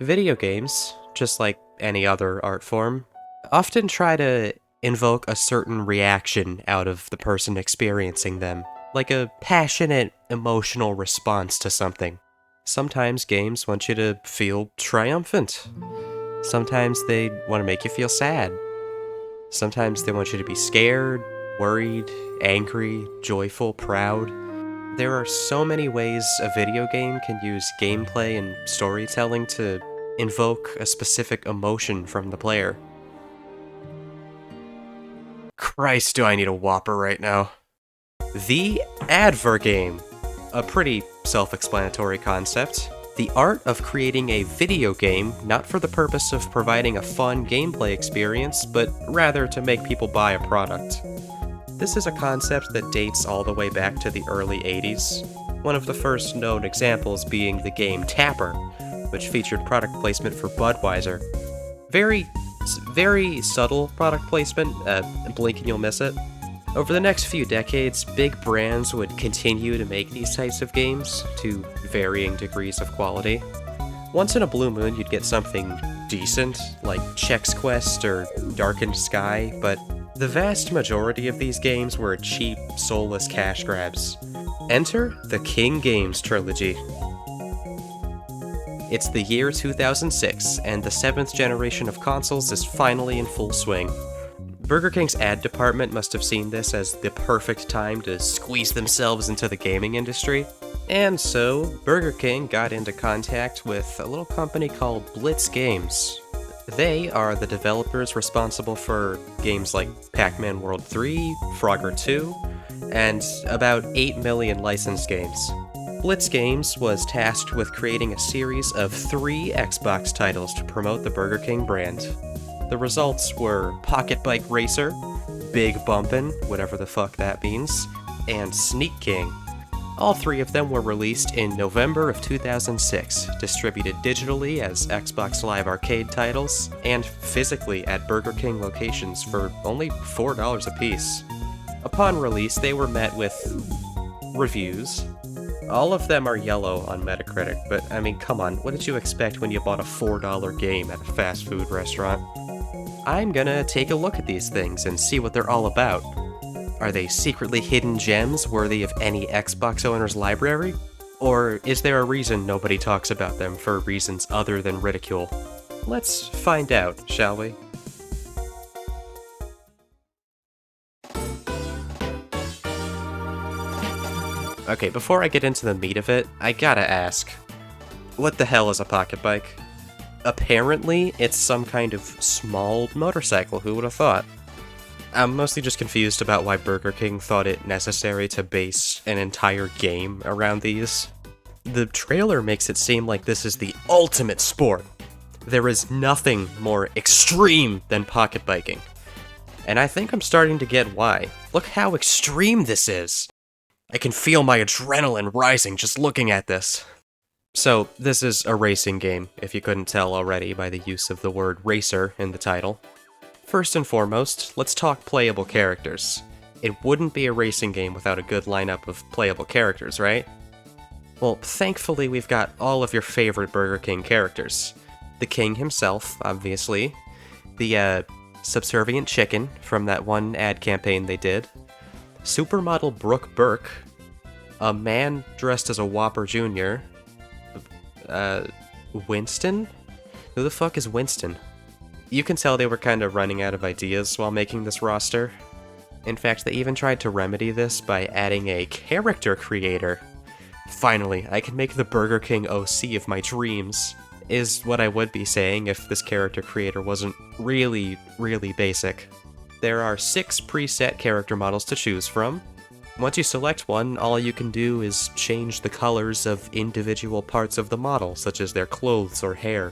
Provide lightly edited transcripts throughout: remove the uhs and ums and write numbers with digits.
Video games, just like any other art form, often try to invoke a certain reaction out of the person experiencing them, like a passionate, emotional response to something. Sometimes games want you to feel triumphant. Sometimes they want to make you feel sad. Sometimes they want you to be scared, worried, angry, joyful, proud. There are so many ways a video game can use gameplay and storytelling to invoke a specific emotion from the player. Christ, do I need a Whopper right now. The advert game. A pretty self-explanatory concept. The art of creating a video game not for the purpose of providing a fun gameplay experience, but rather to make people buy a product. This is a concept that dates all the way back to the early 80s, one of the first known examples being the game Tapper, which featured product placement for Budweiser. Very subtle product placement, blink and you'll miss it. Over the next few decades, big brands would continue to make these types of games, to varying degrees of quality. Once in a blue moon you'd get something decent, like Chex Quest or Darkened Sky, but the vast majority of these games were cheap, soulless cash grabs. Enter the King Games trilogy. It's the year 2006, and the 7th generation of consoles is finally in full swing. Burger King's ad department must have seen this as the perfect time to squeeze themselves into the gaming industry, and so Burger King got into contact with a little company called Blitz Games. They are the developers responsible for games like Pac-Man World 3, Frogger 2, and about 8 million licensed games. Blitz Games was tasked with creating a series of 3 Xbox titles to promote the Burger King brand. The results were Pocketbike Racer, Big Bumpin', whatever the fuck that means, and Sneak King. All 3 of them were released in November of 2006, distributed digitally as Xbox Live Arcade titles, and physically at Burger King locations for only $4 apiece. Upon release, they were met with reviews. All of them are yellow on Metacritic, but I mean, come on, what did you expect when you bought a $4 game at a fast food restaurant? I'm gonna take a look at these things and see what they're all about. Are they secretly hidden gems worthy of any Xbox owner's library? Or is there a reason nobody talks about them for reasons other than ridicule? Let's find out, shall we? Okay, before I get into the meat of it, I gotta ask, what the hell is a pocket bike? Apparently, it's some kind of small motorcycle, who would have thought? I'm mostly just confused about why Burger King thought it necessary to base an entire game around these. The trailer makes it seem like this is the ultimate sport. There is nothing more extreme than pocket biking. And I think I'm starting to get why. Look how extreme this is! I can feel my adrenaline rising just looking at this. So, this is a racing game, if you couldn't tell already by the use of the word racer in the title. First and foremost, let's talk playable characters. It wouldn't be a racing game without a good lineup of playable characters, right? Well, thankfully we've got all of your favorite Burger King characters. The King himself, obviously. The, subservient chicken from that one ad campaign they did. Supermodel Brooke Burke. A man dressed as a Whopper Jr. Winston? Who the fuck is Winston? You can tell they were kind of running out of ideas while making this roster. In fact, they even tried to remedy this by adding a character creator. Finally, I can make the Burger King OC of my dreams, is what I would be saying if this character creator wasn't really basic. There are 6 preset character models to choose from. Once you select one, all you can do is change the colors of individual parts of the model, such as their clothes or hair.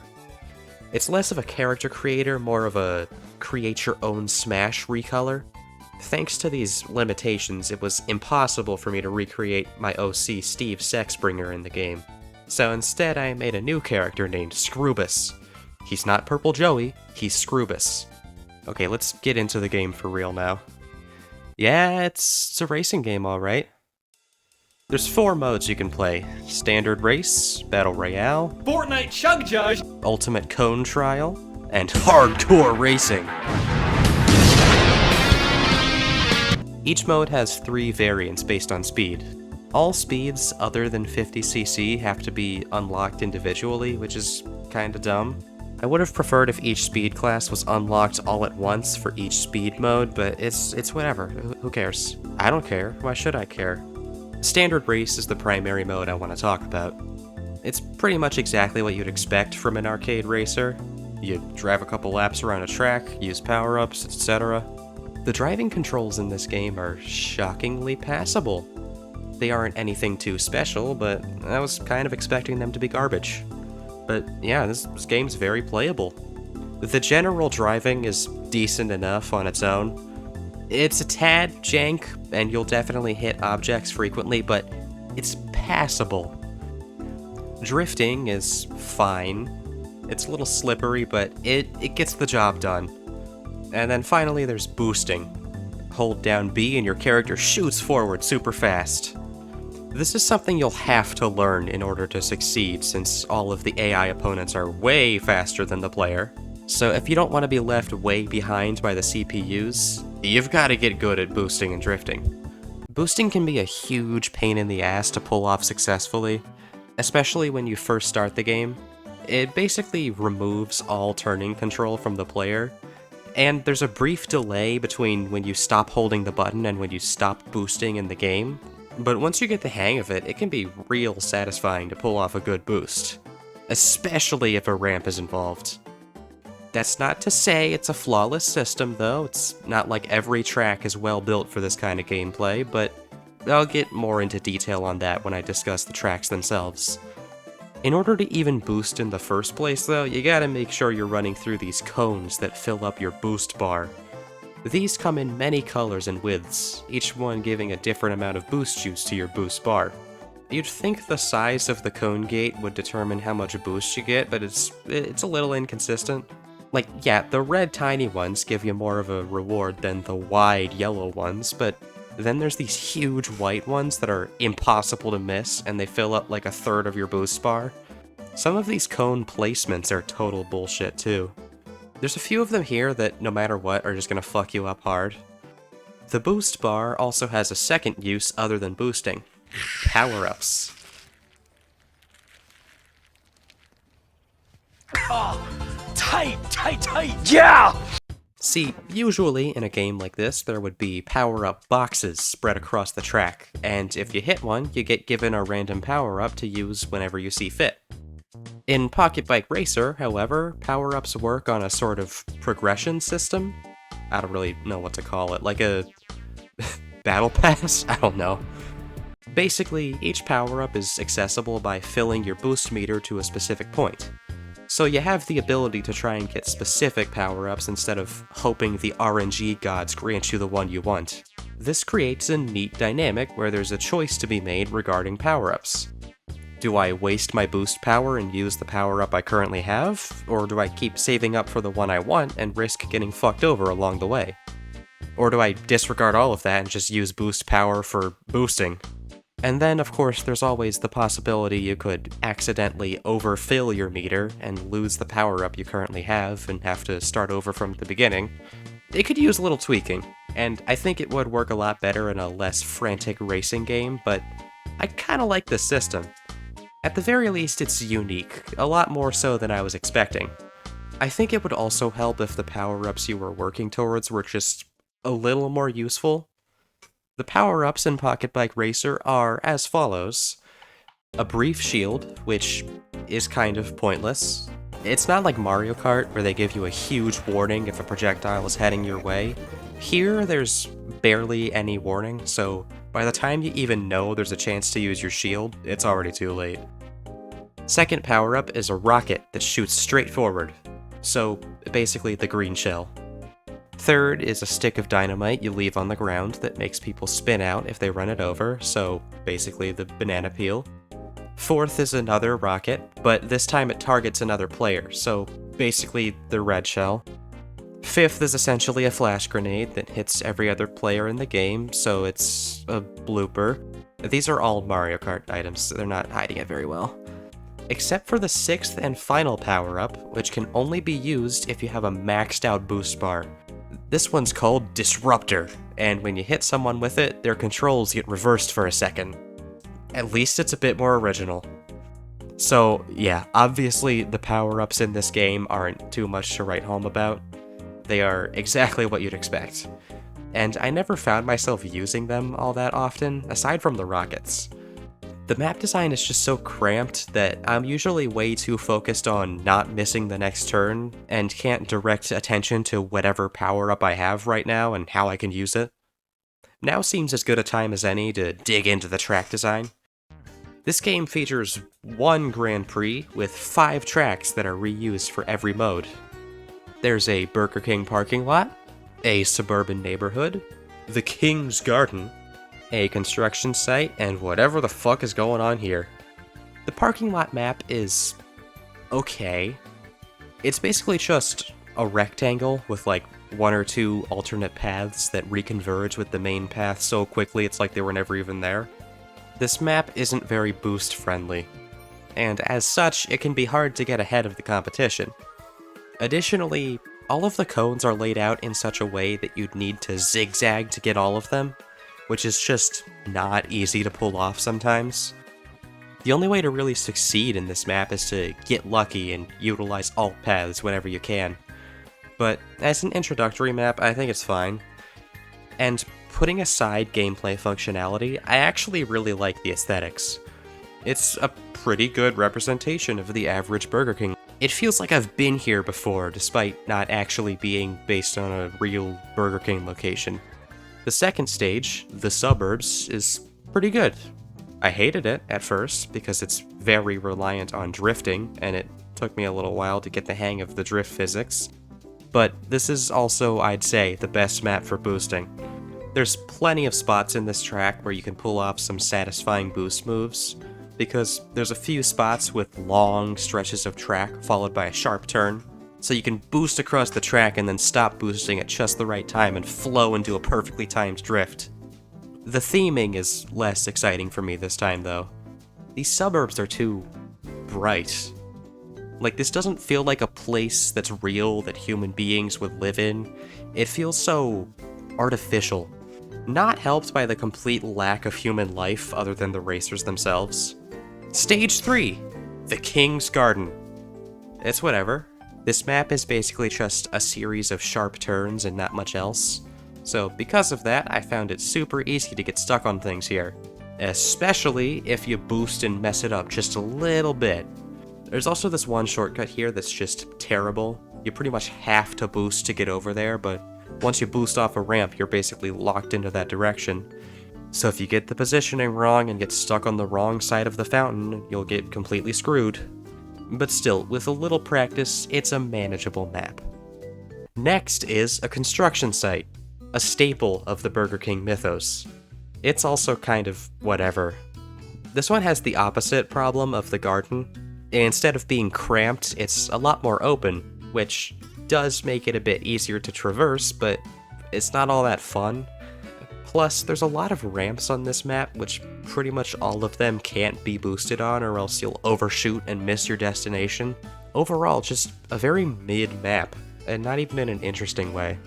It's less of a character creator, more of a create-your-own Smash recolor. Thanks to these limitations, it was impossible for me to recreate my OC Steve Sexbringer in the game. So instead, I made a new character named Scrubus. He's not Purple Joey, he's Scrubus. Okay, let's get into the game for real now. Yeah, it's a racing game, alright. There's 4 modes you can play: Standard Race, Battle Royale, Fortnite Chug Judge, Ultimate Cone Trial, and Hardcore Racing. Each mode has 3 variants based on speed. All speeds other than 50cc have to be unlocked individually, which is kinda dumb. I would have preferred if each speed class was unlocked all at once for each speed mode, but it's whatever. Who cares? I don't care. Why should I care? Standard Race is the primary mode I want to talk about. It's pretty much exactly what you'd expect from an arcade racer. You drive a couple laps around a track, use power-ups, etc. The driving controls in this game are shockingly passable. They aren't anything too special, but I was kind of expecting them to be garbage. But yeah, this game's very playable. The general driving is decent enough on its own. It's a tad jank, and you'll definitely hit objects frequently, but it's passable. Drifting is fine. It's a little slippery, but it gets the job done. And then finally there's boosting. Hold down B and your character shoots forward super fast. This is something you'll have to learn in order to succeed, since all of the AI opponents are way faster than the player. So if you don't want to be left way behind by the CPUs, you've got to get good at boosting and drifting. Boosting can be a huge pain in the ass to pull off successfully, especially when you first start the game. It basically removes all turning control from the player, and there's a brief delay between when you stop holding the button and when you stop boosting in the game. But once you get the hang of it, it can be real satisfying to pull off a good boost, especially if a ramp is involved. That's not to say it's a flawless system, though. It's not like every track is well built for this kind of gameplay, but I'll get more into detail on that when I discuss the tracks themselves. In order to even boost in the first place, though, you gotta make sure you're running through these cones that fill up your boost bar. These come in many colors and widths, each one giving a different amount of boost juice to your boost bar. You'd think the size of the cone gate would determine how much boost you get, but it's a little inconsistent. Like, yeah, the red tiny ones give you more of a reward than the wide yellow ones, but then there's these huge white ones that are impossible to miss, and they fill up like a third of your boost bar. Some of these cone placements are total bullshit too. There's a few of them here that, no matter what, are just gonna fuck you up hard. The boost bar also has a second use other than boosting: power-ups. oh, tight, yeah! See, usually in a game like this, there would be power-up boxes spread across the track, and if you hit one, you get given a random power-up to use whenever you see fit. In Pocketbike Racer, however, power-ups work on a sort of progression system. I don't really know what to call it, like a battle pass? I don't know. Basically, each power-up is accessible by filling your boost meter to a specific point. So you have the ability to try and get specific power-ups instead of hoping the RNG gods grant you the one you want. This creates a neat dynamic where there's a choice to be made regarding power-ups. Do I waste my boost power and use the power-up I currently have, or do I keep saving up for the one I want and risk getting fucked over along the way? Or do I disregard all of that and just use boost power for boosting? And then, of course, there's always the possibility you could accidentally overfill your meter and lose the power-up you currently have and have to start over from the beginning. It could use a little tweaking, and I think it would work a lot better in a less frantic racing game, but I kinda like this system. At the very least, it's unique, a lot more so than I was expecting. I think it would also help if the power-ups you were working towards were just a little more useful. The power-ups in Pocketbike Racer are as follows: a brief shield, which is kind of pointless. It's not like Mario Kart, where they give you a huge warning if a projectile is heading your way. Here, there's barely any warning, so by the time you even know there's a chance to use your shield, it's already too late. Second power-up is a rocket that shoots straight forward, so basically the green shell. Third is a stick of dynamite you leave on the ground that makes people spin out if they run it over, so basically the banana peel. Fourth is another rocket, but this time it targets another player, so basically the red shell. Fifth is essentially a flash grenade that hits every other player in the game, so it's a blooper. These are all Mario Kart items, so they're not hiding it very well. Except for the 6th and final power-up, which can only be used if you have a maxed out boost bar. This one's called Disruptor, and when you hit someone with it, their controls get reversed for a second. At least it's a bit more original. So yeah, obviously the power-ups in this game aren't too much to write home about. They are exactly what you'd expect. And I never found myself using them all that often, aside from the rockets. The map design is just so cramped that I'm usually way too focused on not missing the next turn, and can't direct attention to whatever power-up I have right now and how I can use it. Now seems as good a time as any to dig into the track design. This game features one Grand Prix with 5 tracks that are reused for every mode. There's a Burger King parking lot, a suburban neighborhood, the King's Garden, a construction site, and whatever the fuck is going on here. The parking lot map is okay. It's basically just a rectangle with like 1 or 2 alternate paths that reconverge with the main path so quickly it's like they were never even there. This map isn't very boost friendly, and as such, it can be hard to get ahead of the competition. Additionally, all of the cones are laid out in such a way that you'd need to zigzag to get all of them, which is just not easy to pull off sometimes. The only way to really succeed in this map is to get lucky and utilize alt paths whenever you can. But as an introductory map, I think it's fine. And putting aside gameplay functionality, I actually really like the aesthetics. It's a pretty good representation of the average Burger King. It feels like I've been here before, despite not actually being based on a real Burger King location. The second stage, the suburbs, is pretty good. I hated it at first because it's very reliant on drifting, and it took me a little while to get the hang of the drift physics. But this is also, I'd say, the best map for boosting. There's plenty of spots in this track where you can pull off some satisfying boost moves, because there's a few spots with long stretches of track followed by a sharp turn, so you can boost across the track and then stop boosting at just the right time and flow into a perfectly timed drift. The theming is less exciting for me this time, though. These suburbs are too bright. Like, this doesn't feel like a place that's real that human beings would live in. It feels so artificial. Not helped by the complete lack of human life other than the racers themselves. Stage 3, the King's Garden. It's whatever. This map is basically just a series of sharp turns and not much else. So because of that, I found it super easy to get stuck on things here. Especially if you boost and mess it up just a little bit. There's also this one shortcut here that's just terrible. You pretty much have to boost to get over there, but once you boost off a ramp, you're basically locked into that direction. So if you get the positioning wrong and get stuck on the wrong side of the fountain, you'll get completely screwed. But still, with a little practice, it's a manageable map. Next is a construction site, a staple of the Burger King mythos. It's also kind of whatever. This one has the opposite problem of the garden. Instead of being cramped, it's a lot more open, which does make it a bit easier to traverse, but it's not all that fun. Plus, there's a lot of ramps on this map, which pretty much all of them can't be boosted on, or else you'll overshoot and miss your destination. Overall, just a very mid map, and not even in an interesting way.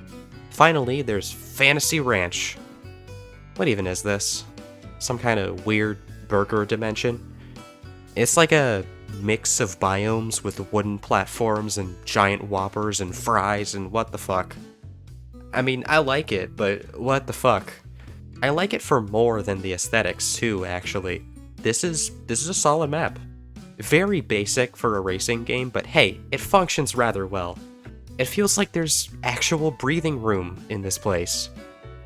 Finally, there's Fantasy Ranch. What even is this? Some kind of weird burger dimension? It's like a mix of biomes with wooden platforms and giant Whoppers and fries and what the fuck. I mean, I like it, but what the fuck? I like it for more than the aesthetics too, actually. This is a solid map. Very basic for a racing game, but hey, it functions rather well. It feels like there's actual breathing room in this place.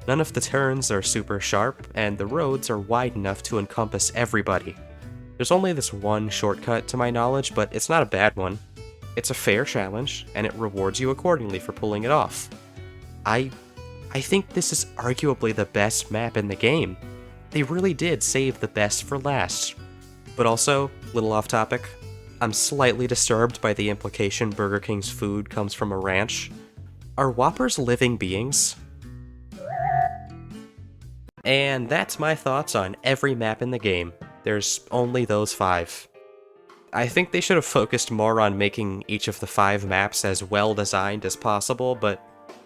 None of the turns are super sharp, and the roads are wide enough to encompass everybody. There's only this one shortcut to my knowledge, but it's not a bad one. It's a fair challenge, and it rewards you accordingly for pulling it off. I think this is arguably the best map in the game. They really did save the best for last. But also, little off topic, I'm slightly disturbed by the implication Burger King's food comes from a ranch. Are Whoppers living beings? And that's my thoughts on every map in the game. There's only those 5. I think they should have focused more on making each of the 5 maps as well designed as possible, but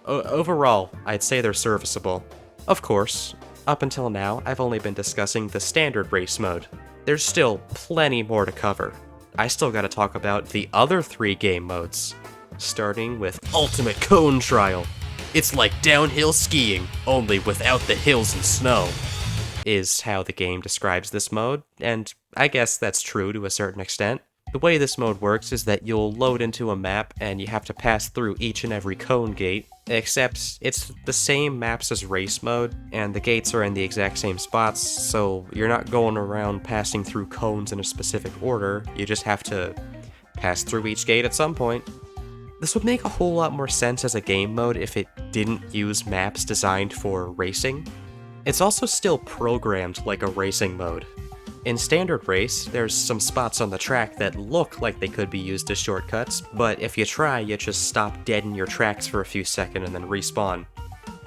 overall, I'd say they're serviceable. Of course, up until now, I've only been discussing the standard race mode. There's still plenty more to cover. I still gotta talk about the other 3 game modes, starting with Ultimate Cone Trial. It's like downhill skiing, only without the hills and snow, is how the game describes this mode, and I guess that's true to a certain extent. The way this mode works is that you'll load into a map and you have to pass through each and every cone gate, except it's the same maps as race mode, and the gates are in the exact same spots, so you're not going around passing through cones in a specific order, you just have to pass through each gate at some point. This would make a whole lot more sense as a game mode if it didn't use maps designed for racing. It's also still programmed like a racing mode. In Standard Race, there's some spots on the track that look like they could be used as shortcuts, but if you try, you just stop dead in your tracks for a few seconds and then respawn.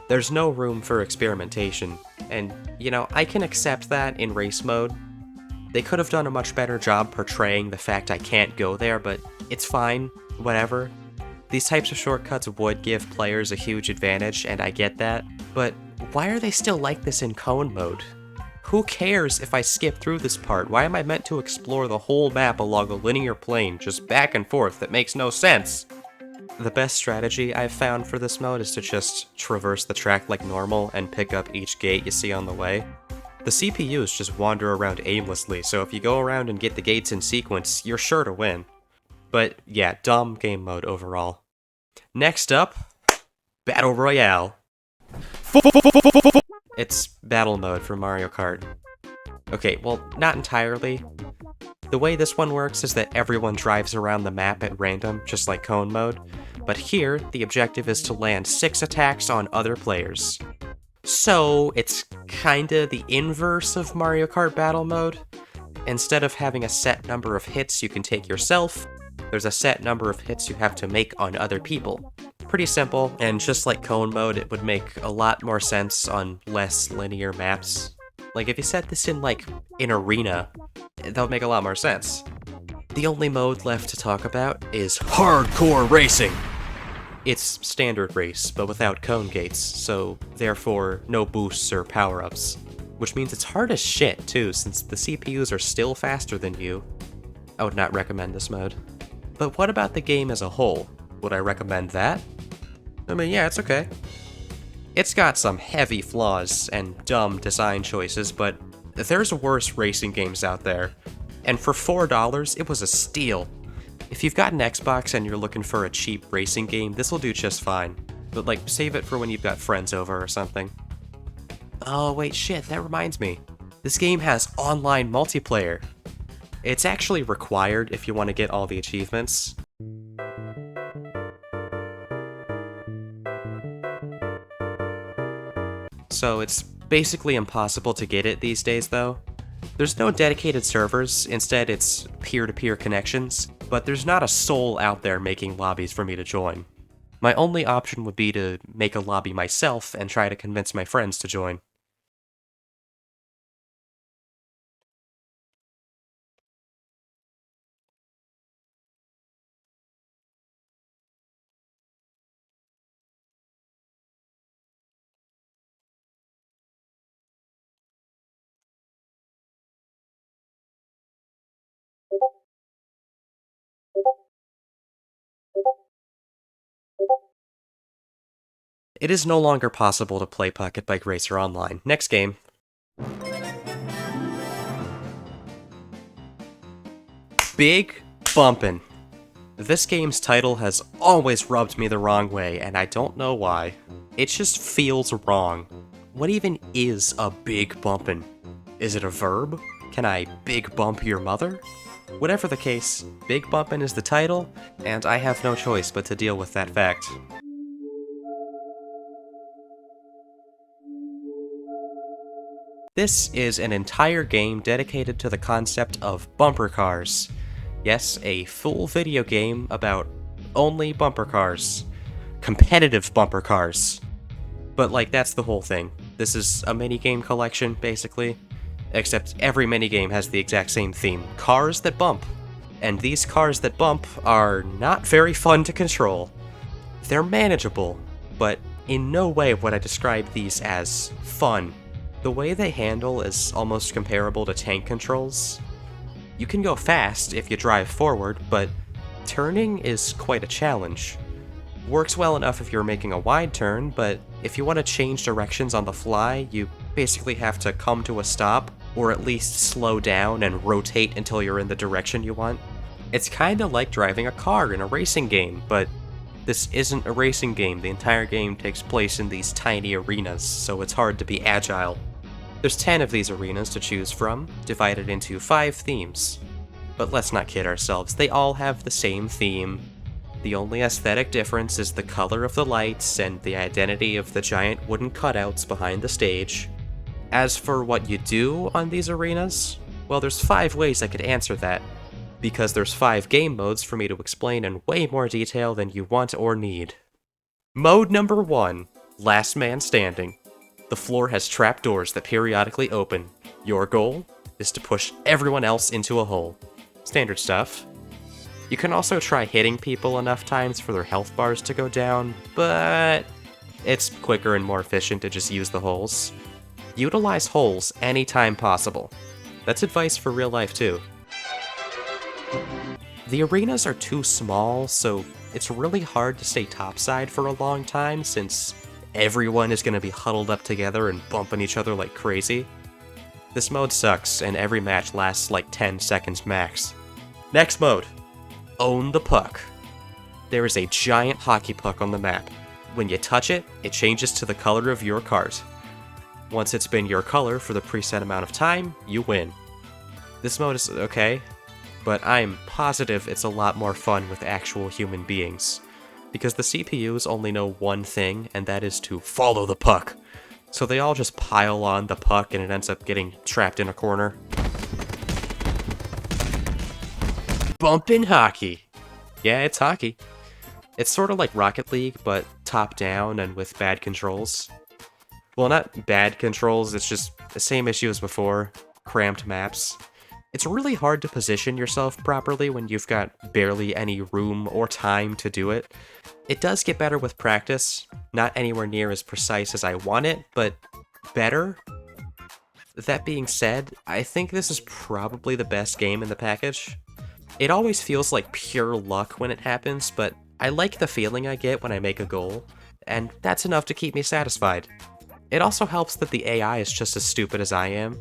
There's no room for experimentation, and, you know, I can accept that in race mode. They could have done a much better job portraying the fact I can't go there, but it's fine, whatever. These types of shortcuts would give players a huge advantage, and I get that, but why are they still like this in cone mode? Who cares if I skip through this part? Why am I meant to explore the whole map along a linear plane, just back and forth? That makes no sense! The best strategy I've found for this mode is to just traverse the track like normal and pick up each gate you see on the way. The CPUs just wander around aimlessly, so if you go around and get the gates in sequence, you're sure to win. But yeah, dumb game mode overall. Next up, Battle Royale. It's battle mode for Mario Kart. Okay, well, not entirely. The way this one works is that everyone drives around the map at random, just like cone mode, but here, the objective is to land 6 attacks on other players. So, it's kinda the inverse of Mario Kart battle mode. Instead of having a set number of hits you can take yourself, there's a set number of hits you have to make on other people. Pretty simple, and just like cone mode, it would make a lot more sense on less linear maps. Like, if you set this in, like, an arena, that would make a lot more sense. The only mode left to talk about is Hardcore Racing! It's standard race, but without cone gates, so therefore no boosts or power-ups. Which means it's hard as shit, too, since the CPUs are still faster than you. I would not recommend this mode. But what about the game as a whole? Would I recommend that? I mean, yeah, it's okay. It's got some heavy flaws and dumb design choices, but there's worse racing games out there. And for $4, it was a steal. If you've got an Xbox and you're looking for a cheap racing game, this will do just fine. But, like, save it for when you've got friends over or something. Oh, wait, shit, that reminds me. This game has online multiplayer. It's actually required if you want to get all the achievements. So it's basically impossible to get it these days, though. There's no dedicated servers, instead it's peer-to-peer connections, but there's not a soul out there making lobbies for me to join. My only option would be to make a lobby myself and try to convince my friends to join. It is no longer possible to play Pocketbike Racer online. Next game. Big Bumpin'. This game's title has always rubbed me the wrong way, and I don't know why. It just feels wrong. What even is a big bumpin'? Is it a verb? Can I big bump your mother? Whatever the case, Big Bumpin' is the title, and I have no choice but to deal with that fact. This is an entire game dedicated to the concept of bumper cars. Yes, a full video game about only bumper cars. Competitive bumper cars. But like, that's the whole thing. This is a minigame collection, basically. Except every minigame has the exact same theme. Cars that bump. And these cars that bump are not very fun to control. They're manageable, but in no way would I describe these as fun. The way they handle is almost comparable to tank controls. You can go fast if you drive forward, but turning is quite a challenge. Works well enough if you're making a wide turn, but if you want to change directions on the fly, you basically have to come to a stop, or at least slow down and rotate until you're in the direction you want. It's kinda like driving a car in a racing game, but this isn't a racing game. The entire game takes place in these tiny arenas, so it's hard to be agile. There's 10 of these arenas to choose from, divided into 5 themes. But let's not kid ourselves, they all have the same theme. The only aesthetic difference is the color of the lights and the identity of the giant wooden cutouts behind the stage. As for what you do on these arenas, well, there's 5 ways I could answer that, because there's 5 game modes for me to explain in way more detail than you want or need. Mode number 1, Last Man Standing. The floor has trapdoors that periodically open. Your goal is to push everyone else into a hole. Standard stuff. You can also try hitting people enough times for their health bars to go down, but it's quicker and more efficient to just use the holes. Utilize holes anytime possible. That's advice for real life too. The arenas are too small, so it's really hard to stay topside for a long time since everyone is going to be huddled up together and bumping each other like crazy. This mode sucks, and every match lasts like 10 seconds max. Next mode, Own the Puck. There is a giant hockey puck on the map. When you touch it, it changes to the color of your cart. Once it's been your color for the preset amount of time, you win. This mode is okay, but I'm positive it's a lot more fun with actual human beings, because the CPUs only know one thing, and that is to follow the puck. So they all just pile on the puck and it ends up getting trapped in a corner. Bumpin' hockey. Yeah, it's hockey. It's sort of like Rocket League, but top-down and with bad controls. Well, not bad controls, it's just the same issue as before. Cramped maps. It's really hard to position yourself properly when you've got barely any room or time to do it. It does get better with practice. Not anywhere near as precise as I want it, but better. That being said, I think this is probably the best game in the package. It always feels like pure luck when it happens, but I like the feeling I get when I make a goal, and that's enough to keep me satisfied. It also helps that the AI is just as stupid as I am.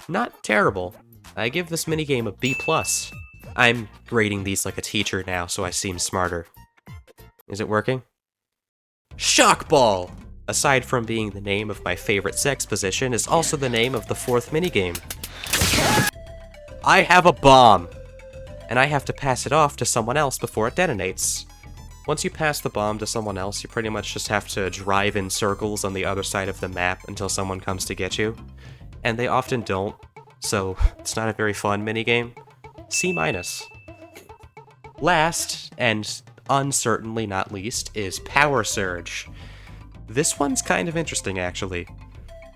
Not terrible. I give this minigame a B+. I'm grading these like a teacher now, so I seem smarter. Is it working? Shockball! Aside from being the name of my favorite sex position, is also the name of the 4th minigame. I have a bomb! And I have to pass it off to someone else before it detonates. Once you pass the bomb to someone else, you pretty much just have to drive in circles on the other side of the map until someone comes to get you. And they often don't, so it's not a very fun minigame. C-. Last, and uncertainly not least, is Power Surge. This one's kind of interesting, actually.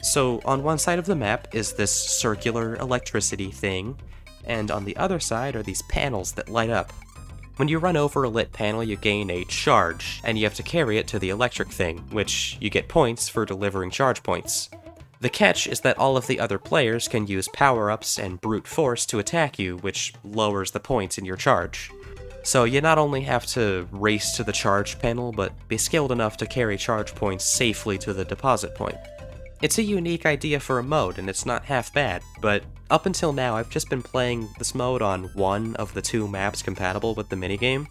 So, on one side of the map is this circular electricity thing, and on the other side are these panels that light up. When you run over a lit panel, you gain a charge, and you have to carry it to the electric thing, which you get points for delivering charge points. The catch is that all of the other players can use power-ups and brute force to attack you, which lowers the points in your charge. So you not only have to race to the charge panel, but be skilled enough to carry charge points safely to the deposit point. It's a unique idea for a mode, and it's not half bad, but up until now I've just been playing this mode on one of the 2 maps compatible with the minigame,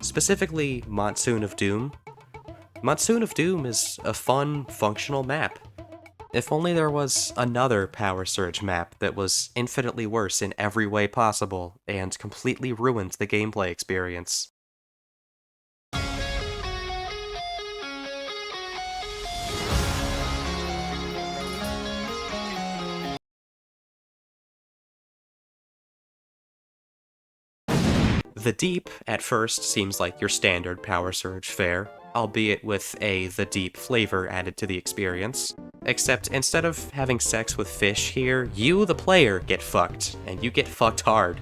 specifically Monsoon of Doom. Monsoon of Doom is a fun, functional map. If only there was another Power Surge map that was infinitely worse in every way possible and completely ruined the gameplay experience. The Deep, at first, seems like your standard Power Surge fare. albeit with the deep flavor added to the experience. Except instead of having sex with fish here, you, the player, get fucked, and you get fucked hard.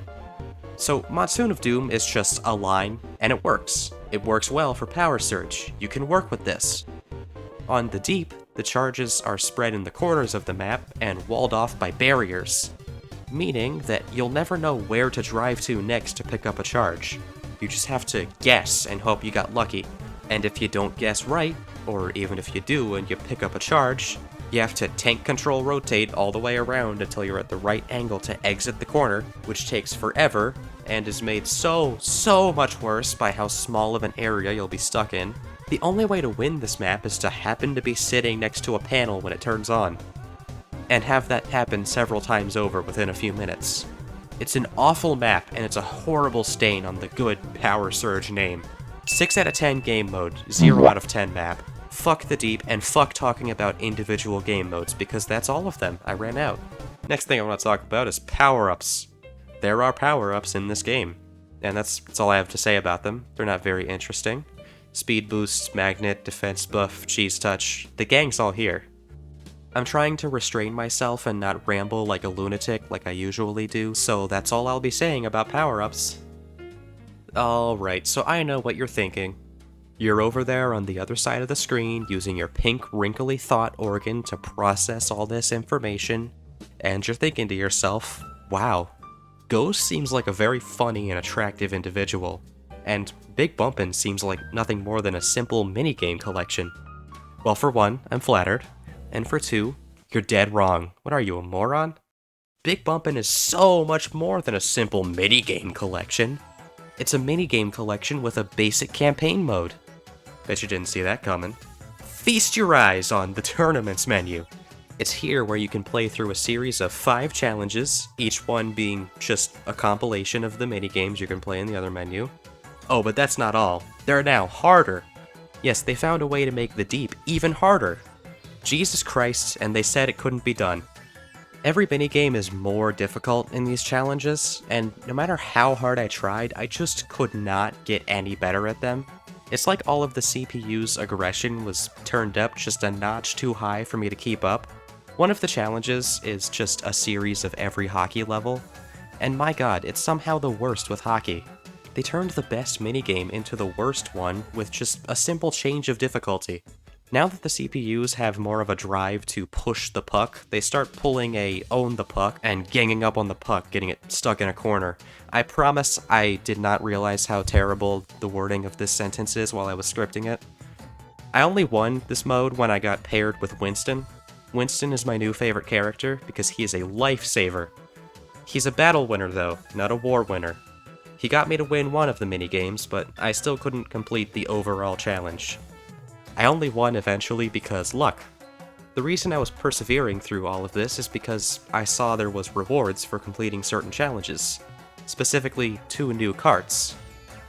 So Monsoon of Doom is just a line, and it works. It works well for Power Surge. You can work with this. On the Deep, the charges are spread in the corners of the map and walled off by barriers, meaning that you'll never know where to drive to next to pick up a charge. You just have to guess and hope you got lucky. And if you don't guess right, or even if you do and you pick up a charge, you have to tank control rotate all the way around until you're at the right angle to exit the corner, which takes forever, and is made so much worse by how small of an area you'll be stuck in. The only way to win this map is to happen to be sitting next to a panel when it turns on, and have that happen several times over within a few minutes. It's an awful map, and it's a horrible stain on the good Power Surge name. 6 out of 10 game mode, 0 out of 10 map. Fuck the Deep, and fuck talking about individual game modes, because that's all of them. I ran out. Next thing I want to talk about is power-ups. There are power-ups in this game, and that's all I have to say about them. They're not very interesting. Speed boost, magnet, defense buff, cheese touch, the gang's all here. I'm trying to restrain myself and not ramble like a lunatic like I usually do, so that's all I'll be saying about power-ups. Alright, so I know what you're thinking. You're over there on the other side of the screen using your pink wrinkly thought organ to process all this information, and you're thinking to yourself, wow, Goast seems like a very funny and attractive individual, and Big Bumpin' seems like nothing more than a simple minigame collection. Well, for one, I'm flattered, and for two, you're dead wrong. What are you, a moron? Big Bumpin' is so much more than a simple minigame collection. It's a minigame collection with a basic campaign mode. Bet you didn't see that coming. Feast your eyes on the Tournaments menu. It's here where you can play through a series of 5 challenges, each one being just a compilation of the minigames you can play in the other menu. Oh, but that's not all. They're now harder. Yes, they found a way to make the Deep even harder. Jesus Christ, and they said it couldn't be done. Every minigame is more difficult in these challenges, and no matter how hard I tried, I just could not get any better at them. It's like all of the CPU's aggression was turned up just a notch too high for me to keep up. One of the challenges is just a series of every hockey level, and my god, it's somehow the worst with hockey. They turned the best minigame into the worst one with just a simple change of difficulty. Now that the CPUs have more of a drive to push the puck, they start pulling a own the puck and ganging up on the puck, getting it stuck in a corner. I promise I did not realize how terrible the wording of this sentence is while I was scripting it. I only won this mode when I got paired with Winston. Winston is my new favorite character because he is a lifesaver. He's a battle winner though, not a war winner. He got me to win one of the minigames, but I still couldn't complete the overall challenge. I only won eventually because luck. The reason I was persevering through all of this is because I saw there was rewards for completing certain challenges, specifically 2 new karts.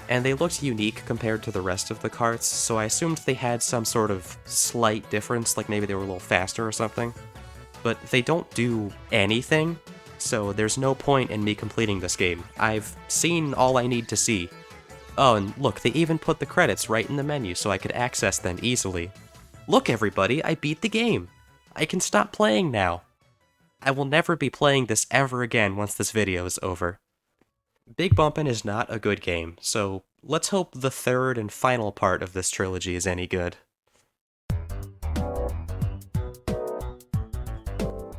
And they looked unique compared to the rest of the karts, so I assumed they had some sort of slight difference, like maybe they were a little faster or something. But they don't do anything, so there's no point in me completing this game. I've seen all I need to see. Oh, and look, they even put the credits right in the menu so I could access them easily. Look everybody, I beat the game! I can stop playing now! I will never be playing this ever again once this video is over. Big Bumpin' is not a good game, so let's hope the third and final part of this trilogy is any good.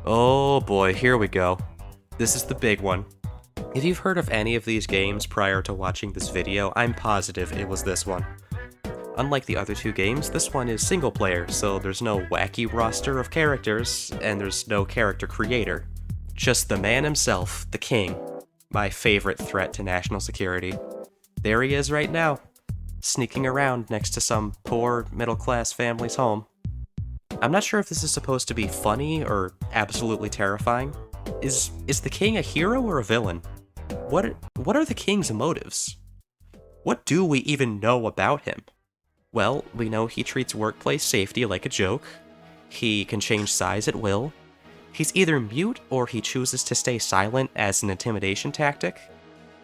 Oh boy, here we go. This is the big one. If you've heard of any of these games prior to watching this video, I'm positive it was this one. Unlike the other 2 games, this one is single player, so there's no wacky roster of characters, and there's no character creator. Just the man himself, the king. My favorite threat to national security. There he is right now, sneaking around next to some poor middle-class family's home. I'm not sure if this is supposed to be funny or absolutely terrifying. Is the king a hero or a villain? What are the king's motives? What do we even know about him? Well, we know he treats workplace safety like a joke. He can change size at will. He's either mute or he chooses to stay silent as an intimidation tactic.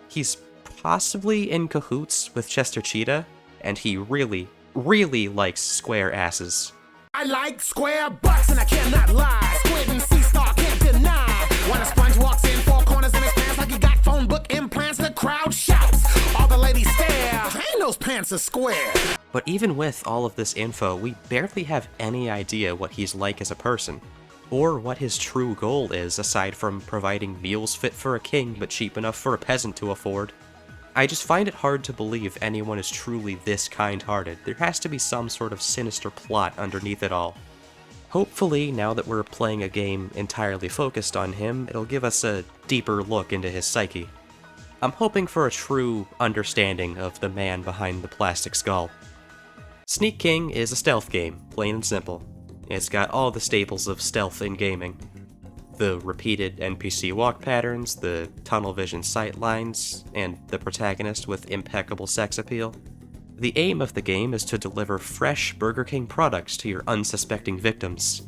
He's possibly in cahoots with Chester Cheetah, and he really, really likes square asses. I like square butts and I cannot lie. Squid and sea star can't deny. When a sponge walks in, four corners in his pants like he got phone book implants, the crowd shouts. All the ladies stare. Ain't those pants are square. But even with all of this info, we barely have any idea what he's like as a person, or what his true goal is aside from providing meals fit for a king but cheap enough for a peasant to afford. I just find it hard to believe anyone is truly this kind-hearted. There has to be some sort of sinister plot underneath it all. Hopefully, now that we're playing a game entirely focused on him, it'll give us a deeper look into his psyche. I'm hoping for a true understanding of the man behind the plastic skull. Sneak King is a stealth game, plain and simple. It's got all the staples of stealth in gaming. The repeated NPC walk patterns, the tunnel vision sight lines, and the protagonist with impeccable sex appeal. The aim of the game is to deliver fresh Burger King products to your unsuspecting victims.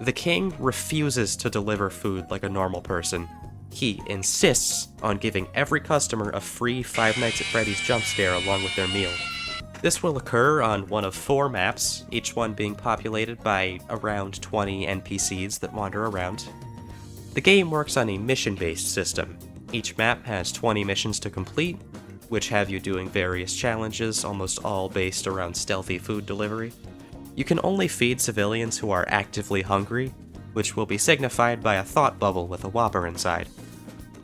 The king refuses to deliver food like a normal person. He insists on giving every customer a free Five Nights at Freddy's jump scare along with their meal. This will occur on one of 4 maps, each one being populated by around 20 NPCs that wander around. The game works on a mission-based system. Each map has 20 missions to complete, which have you doing various challenges, almost all based around stealthy food delivery. You can only feed civilians who are actively hungry, which will be signified by a thought bubble with a Whopper inside.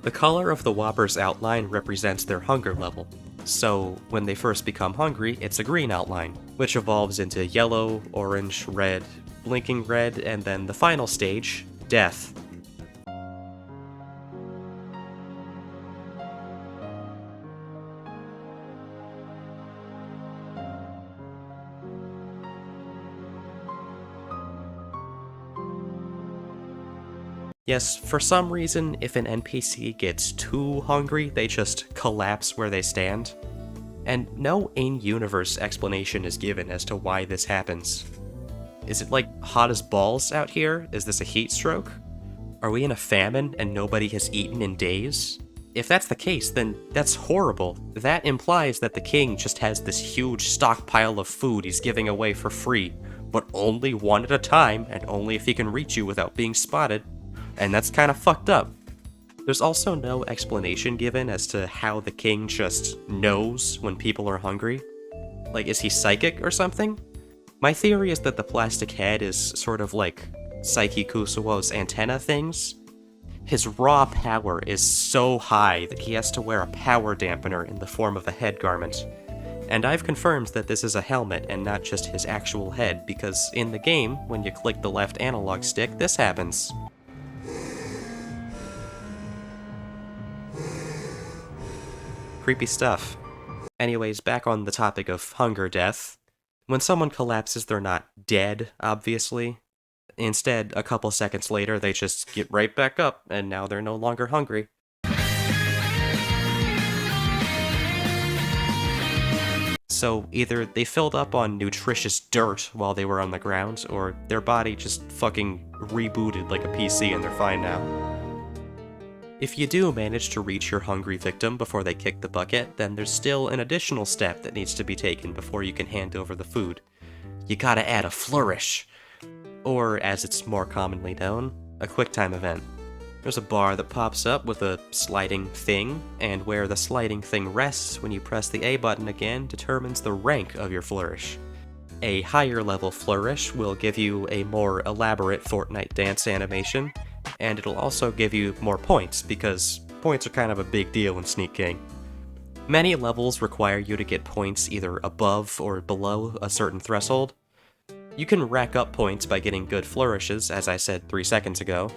The color of the Whopper's outline represents their hunger level, so when they first become hungry, it's a green outline, which evolves into yellow, orange, red, blinking red, and then the final stage, death. Yes, for some reason, if an NPC gets too hungry, they just collapse where they stand. And no in-universe explanation is given as to why this happens. Is it like hot as balls out here? Is this a heat stroke? Are we in a famine and nobody has eaten in days? If that's the case, then that's horrible. That implies that the king just has this huge stockpile of food he's giving away for free, but only one at a time, and only if he can reach you without being spotted. And that's kind of fucked up. There's also no explanation given as to how the king just knows when people are hungry. Like, is he psychic or something? My theory is that the plastic head is sort of like Saiki Kusuo's antenna things. His raw power is so high that he has to wear a power dampener in the form of a head garment. And I've confirmed that this is a helmet and not just his actual head, because in the game, when you click the left analog stick, this happens. Creepy stuff. Anyways, back on the topic of hunger death. When someone collapses, they're not dead, obviously. Instead, a couple seconds later, they just get right back up, and now they're no longer hungry. So either they filled up on nutritious dirt while they were on the ground, or their body just fucking rebooted like a PC and they're fine now. If you do manage to reach your hungry victim before they kick the bucket, then there's still an additional step that needs to be taken before you can hand over the food. You gotta add a flourish. Or, as it's more commonly known, a QuickTime event. There's a bar that pops up with a sliding thing, and where the sliding thing rests when you press the A button again determines the rank of your flourish. A higher level flourish will give you a more elaborate Fortnite dance animation, and it'll also give you more points, because points are kind of a big deal in Sneak King. Many levels require you to get points either above or below a certain threshold. You can rack up points by getting good flourishes, as I said 3 seconds ago,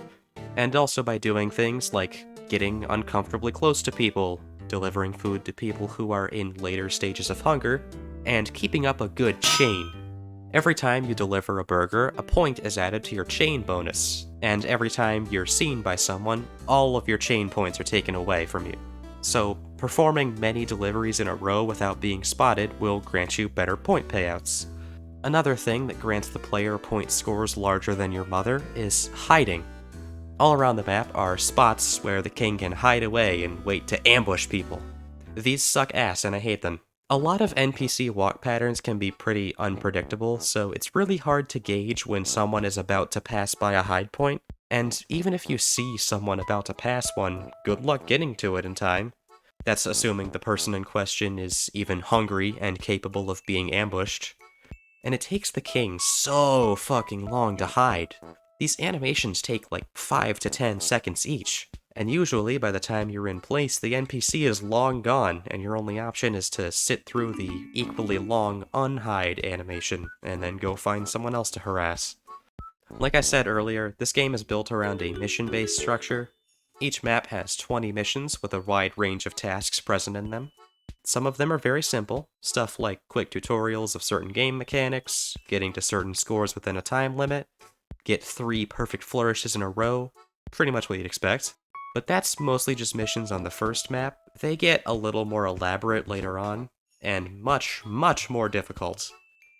and also by doing things like getting uncomfortably close to people, delivering food to people who are in later stages of hunger, and keeping up a good chain. Every time you deliver a burger, a point is added to your chain bonus, and every time you're seen by someone, all of your chain points are taken away from you. So, performing many deliveries in a row without being spotted will grant you better point payouts. Another thing that grants the player point scores larger than your mother is hiding. All around the map are spots where the king can hide away and wait to ambush people. These suck ass and I hate them. A lot of NPC walk patterns can be pretty unpredictable, so it's really hard to gauge when someone is about to pass by a hide point, and even if you see someone about to pass one, good luck getting to it in time. That's assuming the person in question is even hungry and capable of being ambushed. And it takes the king so fucking long to hide. These animations take like 5 to 10 seconds each, and usually by the time you're in place, the NPC is long gone, and your only option is to sit through the equally long unhide animation, and then go find someone else to harass. Like I said earlier, this game is built around a mission-based structure. Each map has 20 missions with a wide range of tasks present in them. Some of them are very simple, stuff like quick tutorials of certain game mechanics, getting to certain scores within a time limit, get 3 perfect flourishes in a row, pretty much what you'd expect. But that's mostly just missions on the first map. They get a little more elaborate later on, and much, much more difficult.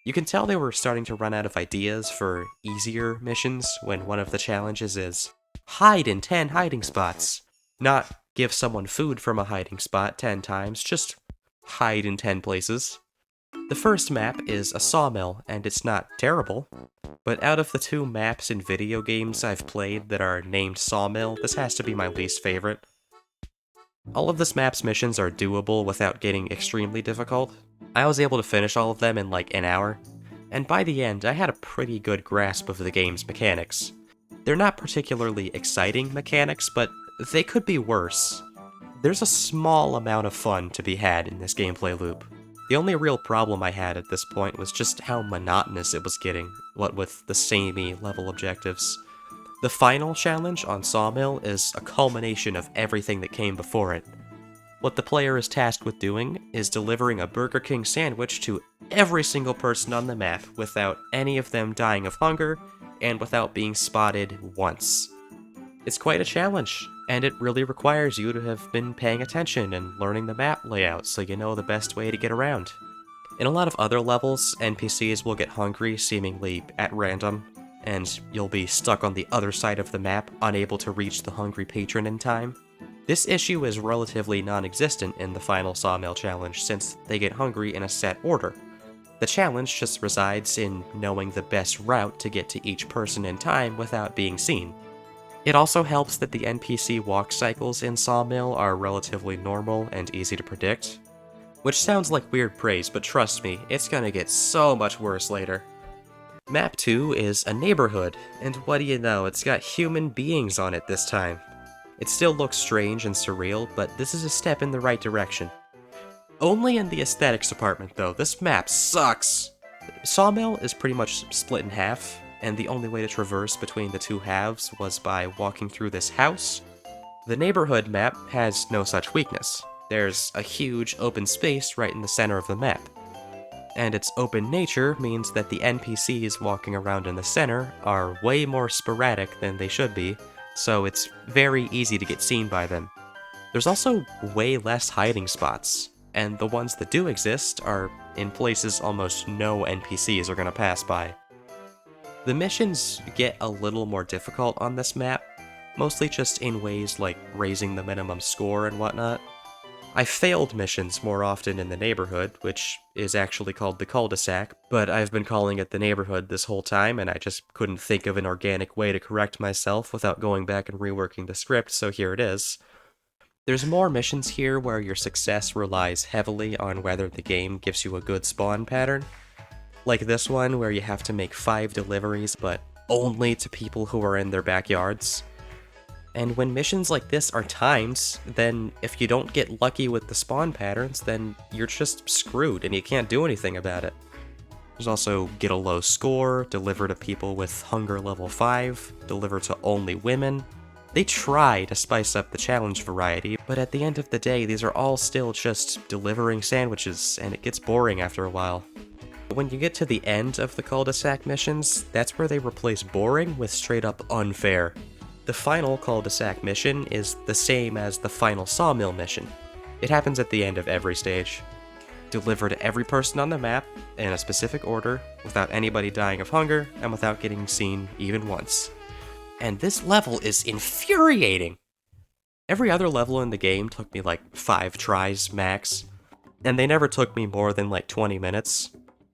You can tell they were starting to run out of ideas for easier missions when one of the challenges is hide in 10 hiding spots. Not give someone food from a hiding spot 10 times, just hide in 10 places. The first map is a sawmill, and it's not terrible, but out of the 2 maps in video games I've played that are named Sawmill, this has to be my least favorite. All of this map's missions are doable without getting extremely difficult. I was able to finish all of them in like an hour, and by the end I had a pretty good grasp of the game's mechanics. They're not particularly exciting mechanics, but they could be worse. There's a small amount of fun to be had in this gameplay loop. The only real problem I had at this point was just how monotonous it was getting, what with the samey level objectives. The final challenge on Sawmill is a culmination of everything that came before it. What the player is tasked with doing is delivering a Burger King sandwich to every single person on the map without any of them dying of hunger and without being spotted once. It's quite a challenge, and it really requires you to have been paying attention and learning the map layout so you know the best way to get around. In a lot of other levels, NPCs will get hungry seemingly at random, and you'll be stuck on the other side of the map, unable to reach the hungry patron in time. This issue is relatively non-existent in the final Sawmill challenge since they get hungry in a set order. The challenge just resides in knowing the best route to get to each person in time without being seen. It also helps that the NPC walk cycles in Sawmill are relatively normal and easy to predict. Which sounds like weird praise, but trust me, it's gonna get so much worse later. Map 2 is a neighborhood, and what do you know, it's got human beings on it this time. It still looks strange and surreal, but this is a step in the right direction. Only in the aesthetics department though, this map sucks! Sawmill is pretty much split in half, and the only way to traverse between the 2 halves was by walking through this house. The neighborhood map has no such weakness. There's a huge open space right in the center of the map. And its open nature means that the NPCs walking around in the center are way more sporadic than they should be, so it's very easy to get seen by them. There's also way less hiding spots, and the ones that do exist are in places almost no NPCs are going to pass by. The missions get a little more difficult on this map, mostly just in ways like raising the minimum score and whatnot. I failed missions more often in the neighborhood, which is actually called the cul-de-sac, but I've been calling it the neighborhood this whole time, and I just couldn't think of an organic way to correct myself without going back and reworking the script, so here it is. There's more missions here where your success relies heavily on whether the game gives you a good spawn pattern. Like this one, where you have to make 5 deliveries, but only to people who are in their backyards. And when missions like this are timed, then if you don't get lucky with the spawn patterns, then you're just screwed and you can't do anything about it. There's also get a low score, deliver to people with hunger level 5, deliver to only women. They try to spice up the challenge variety, but at the end of the day, these are all still just delivering sandwiches, and it gets boring after a while. When you get to the end of the cul-de-sac missions, that's where they replace boring with straight up unfair. The final cul-de-sac mission is the same as the final sawmill mission. It happens at the end of every stage. Deliver to every person on the map, in a specific order, without anybody dying of hunger, and without getting seen even once. And this level is infuriating! Every other level in the game took me like 5 tries max. and they never took me more than like 20 minutes.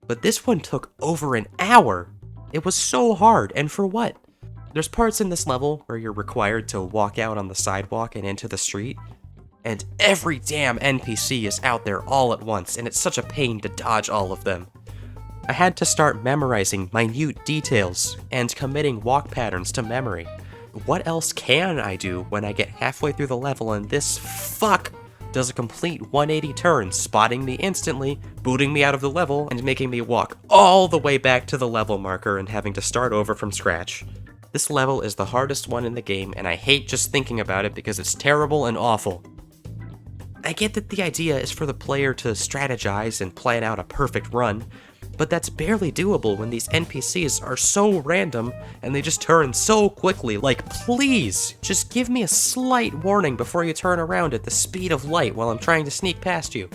But this one took over an hour! It was so hard, and for what? There's parts in this level where you're required to walk out on the sidewalk and into the street, and every damn NPC is out there all at once, and it's such a pain to dodge all of them. I had to start memorizing minute details and committing walk patterns to memory. What else can I do when I get halfway through the level and this fuck does a complete 180 turn, spotting me instantly, booting me out of the level, and making me walk all the way back to the level marker and having to start over from scratch? This level is the hardest one in the game, and I hate just thinking about it because it's terrible and awful. I get that the idea is for the player to strategize and plan out a perfect run, but that's barely doable when these NPCs are so random and they just turn so quickly. Like, please, just give me a slight warning before you turn around at the speed of light while I'm trying to sneak past you.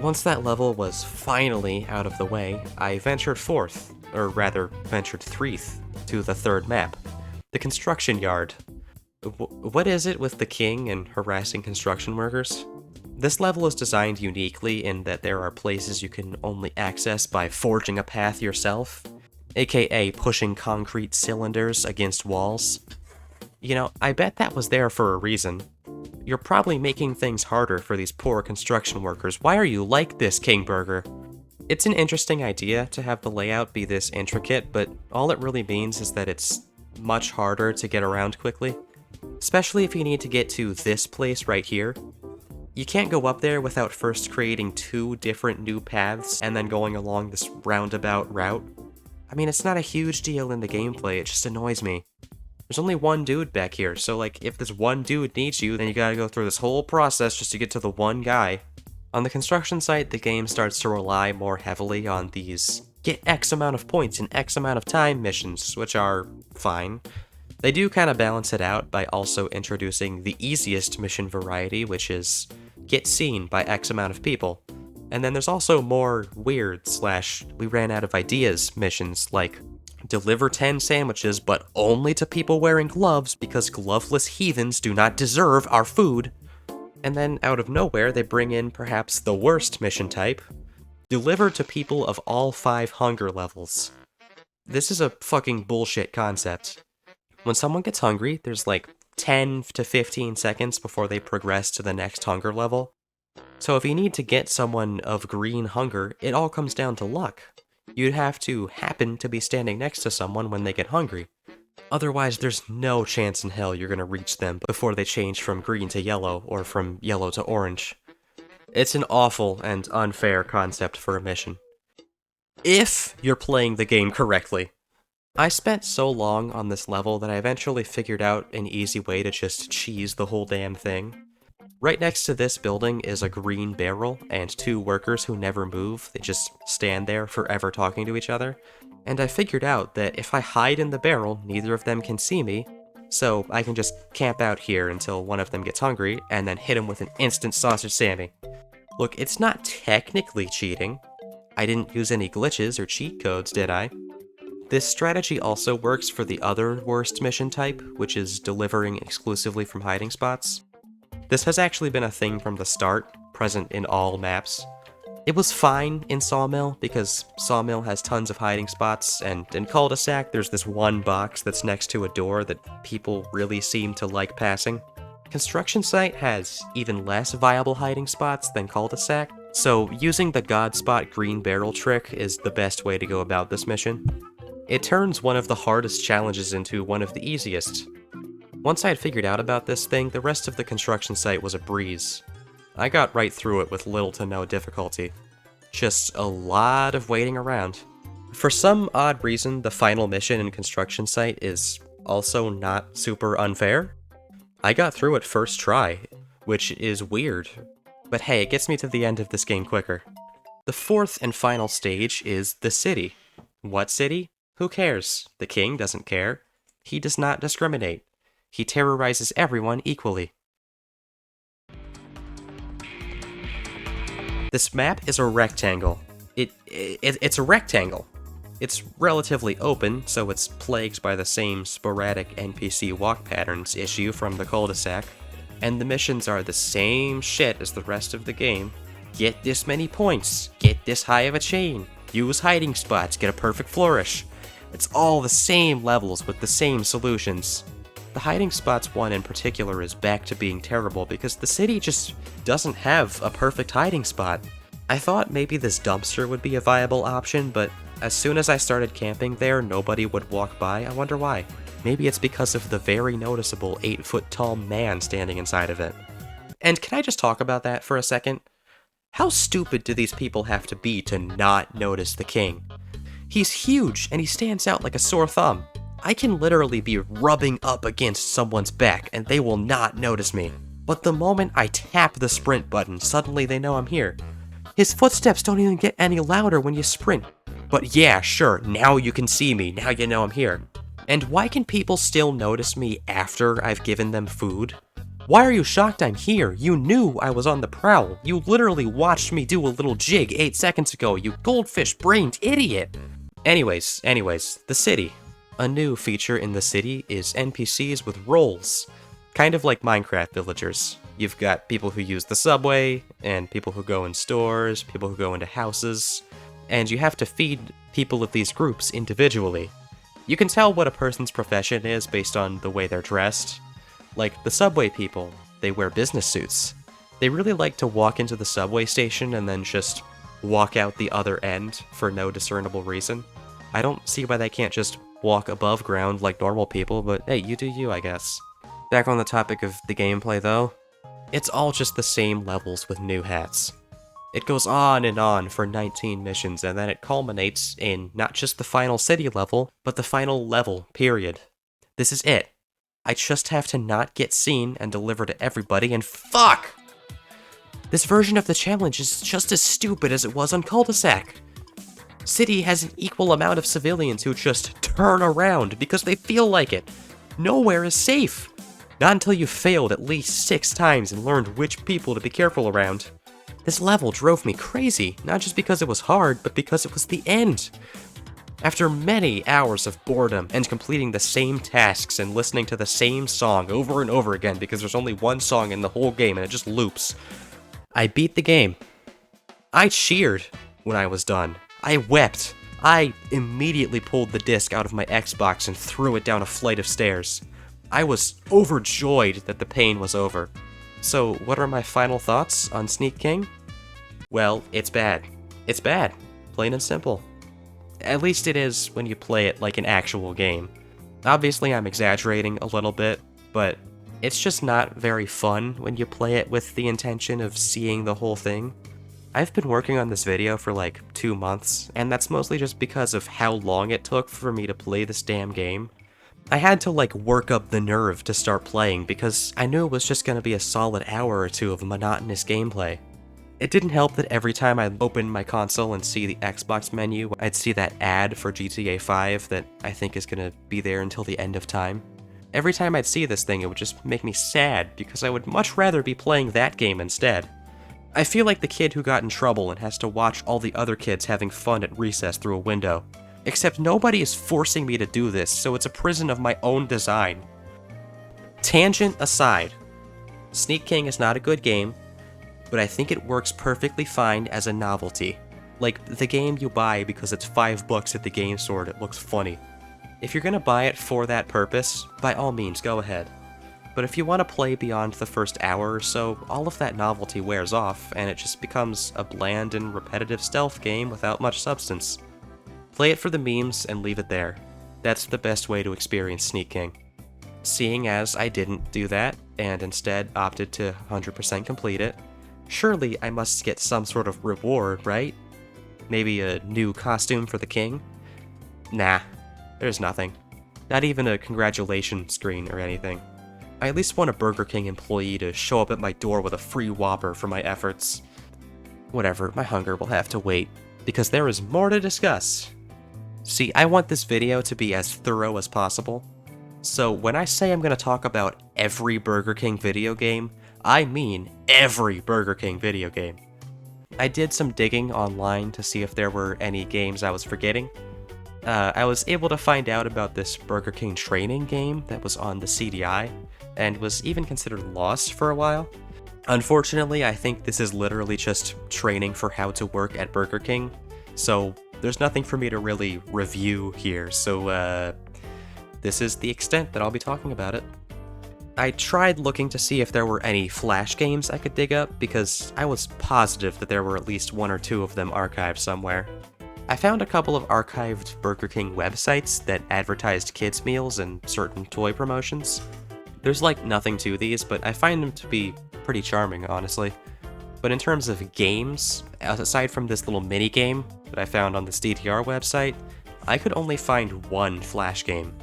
Once that level was finally out of the way, I ventured forth, or rather, ventured threeth, to the third map, the construction yard. What is it with the king and harassing construction workers? This level is designed uniquely in that there are places you can only access by forging a path yourself, aka pushing concrete cylinders against walls. You know, I bet that was there for a reason. You're probably making things harder for these poor construction workers. Why are you like this, King Burger? It's an interesting idea to have the layout be this intricate, but all it really means is that it's much harder to get around quickly. Especially if you need to get to this place right here. You can't go up there without first creating 2 different new paths and then going along this roundabout route. I mean, it's not a huge deal in the gameplay, it just annoys me. There's only one dude back here, so like, if this one dude needs you, then you gotta go through this whole process just to get to the one guy. On the construction site, the game starts to rely more heavily on these get X amount of points in X amount of time missions, which are fine. They do kind of balance it out by also introducing the easiest mission variety, which is get seen by X amount of people. And then there's also more weird / we ran out of ideas missions, like deliver 10 sandwiches but only to people wearing gloves because gloveless heathens do not deserve our food. And then out of nowhere they bring in perhaps the worst mission type, deliver to people of all 5 hunger levels. This is a fucking bullshit concept. When someone gets hungry, there's like 10 to 15 seconds before they progress to the next hunger level. So if you need to get someone of green hunger, it all comes down to luck. You'd have to happen to be standing next to someone when they get hungry. Otherwise, there's no chance in hell you're gonna reach them before they change from green to yellow, or from yellow to orange. It's an awful and unfair concept for a mission. If you're playing the game correctly. I spent so long on this level that I eventually figured out an easy way to just cheese the whole damn thing. Right next to this building is a green barrel and 2 workers who never move. They just stand there forever talking to each other. And I figured out that if I hide in the barrel, neither of them can see me, so I can just camp out here until one of them gets hungry and then hit him with an instant sausage sammy. Look, it's not technically cheating. I didn't use any glitches or cheat codes, did I? This strategy also works for the other worst mission type, which is delivering exclusively from hiding spots. This has actually been a thing from the start, present in all maps. It was fine in Sawmill, because Sawmill has tons of hiding spots, and in Cul-de-sac there's this one box that's next to a door that people really seem to like passing. Construction Site has even less viable hiding spots than Cul-de-sac, so using the God Spot green barrel trick is the best way to go about this mission. It turns one of the hardest challenges into one of the easiest. Once I had figured out about this thing, the rest of the construction site was a breeze. I got right through it with little to no difficulty. Just a lot of waiting around. For some odd reason, the final mission in construction site is also not super unfair. I got through it first try, which is weird. But hey, it gets me to the end of this game quicker. The 4th and final stage is the city. What city? Who cares? The king doesn't care. He does not discriminate. He terrorizes everyone equally. This map is a rectangle. It's a rectangle. It's relatively open, so it's plagued by the same sporadic NPC walk patterns issue from the cul-de-sac, and the missions are the same shit as the rest of the game, get this many points, get this high of a chain, use hiding spots, get a perfect flourish. It's all the same levels with the same solutions. The hiding spots one in particular is back to being terrible because the city just doesn't have a perfect hiding spot. I thought maybe this dumpster would be a viable option, but as soon as I started camping there, nobody would walk by. I wonder why. Maybe it's because of the very noticeable 8-foot-tall man standing inside of it. And can I just talk about that for a second? How stupid do these people have to be to not notice the king? He's huge, and he stands out like a sore thumb. I can literally be rubbing up against someone's back, and they will not notice me. But the moment I tap the sprint button, suddenly they know I'm here. His footsteps don't even get any louder when you sprint. But yeah, sure, now you can see me, now you know I'm here. And why can people still notice me after I've given them food? Why are you shocked I'm here? You knew I was on the prowl. You literally watched me do a little jig 8 seconds ago, you goldfish-brained idiot! Anyways, the city. A new feature in the city is NPCs with roles. Kind of like Minecraft villagers. You've got people who use the subway, and people who go in stores, people who go into houses, and you have to feed people of these groups individually. You can tell what a person's profession is based on the way they're dressed. Like the subway people, they wear business suits. They really like to walk into the subway station and then just walk out the other end for no discernible reason. I don't see why they can't just walk above ground like normal people, but hey, you do you, I guess. Back on the topic of the gameplay though, it's all just the same levels with new hats. It goes on and on for 19 missions, and then it culminates in not just the final city level, but the final level, period. This is it. I just have to not get seen and deliver to everybody, and fuck! This version of the challenge is just as stupid as it was on Cul-de-sac. City has an equal amount of civilians who just turn around because they feel like it. Nowhere is safe. Not until you've failed at least 6 times and learned which people to be careful around. This level drove me crazy, not just because it was hard, but because it was the end. After many hours of boredom and completing the same tasks and listening to the same song over and over again because there's only one song in the whole game and it just loops, I beat the game. I cheered when I was done. I wept. I immediately pulled the disc out of my Xbox and threw it down a flight of stairs. I was overjoyed that the pain was over. So, what are my final thoughts on Sneak King? Well, it's bad. It's bad. Plain and simple. At least it is when you play it like an actual game. Obviously, I'm exaggerating a little bit, but it's just not very fun when you play it with the intention of seeing the whole thing. I've been working on this video for like 2 months, and that's mostly just because of how long it took for me to play this damn game. I had to like work up the nerve to start playing because I knew it was just gonna be a solid hour or 2 of monotonous gameplay. It didn't help that every time I'd open my console and see the Xbox menu, I'd see that ad for GTA 5 that I think is gonna be there until the end of time. Every time I'd see this thing, it would just make me sad because I would much rather be playing that game instead. I feel like the kid who got in trouble and has to watch all the other kids having fun at recess through a window. Except nobody is forcing me to do this, so it's a prison of my own design. Tangent aside, Sneak King is not a good game, but I think it works perfectly fine as a novelty. Like the game you buy because it's $5 at the game store and it looks funny. If you're gonna buy it for that purpose, by all means go ahead. But if you want to play beyond the first hour or so, all of that novelty wears off, and it just becomes a bland and repetitive stealth game without much substance. Play it for the memes and leave it there. That's the best way to experience Sneak King. Seeing as I didn't do that, and instead opted to 100% complete it, surely I must get some sort of reward, right? Maybe a new costume for the king? Nah, there's nothing. Not even a congratulations screen or anything. I at least want a Burger King employee to show up at my door with a free Whopper for my efforts. Whatever, my hunger will have to wait, because there is more to discuss. See, I want this video to be as thorough as possible. So when I say I'm going to talk about every Burger King video game, I mean every Burger King video game. I did some digging online to see if there were any games I was forgetting. I was able to find out about this Burger King training game that was on the CDI, and was even considered lost for a while. Unfortunately, I think this is literally just training for how to work at Burger King, so there's nothing for me to really review here, so this is the extent that I'll be talking about it. I tried looking to see if there were any Flash games I could dig up, because I was positive that there were at least one or two of them archived somewhere. I found a couple of archived Burger King websites that advertised kids' meals and certain toy promotions. There's like nothing to these, but I find them to be pretty charming, honestly. But in terms of games, aside from this little mini-game that I found on this DTR website, I could only find one Flash game.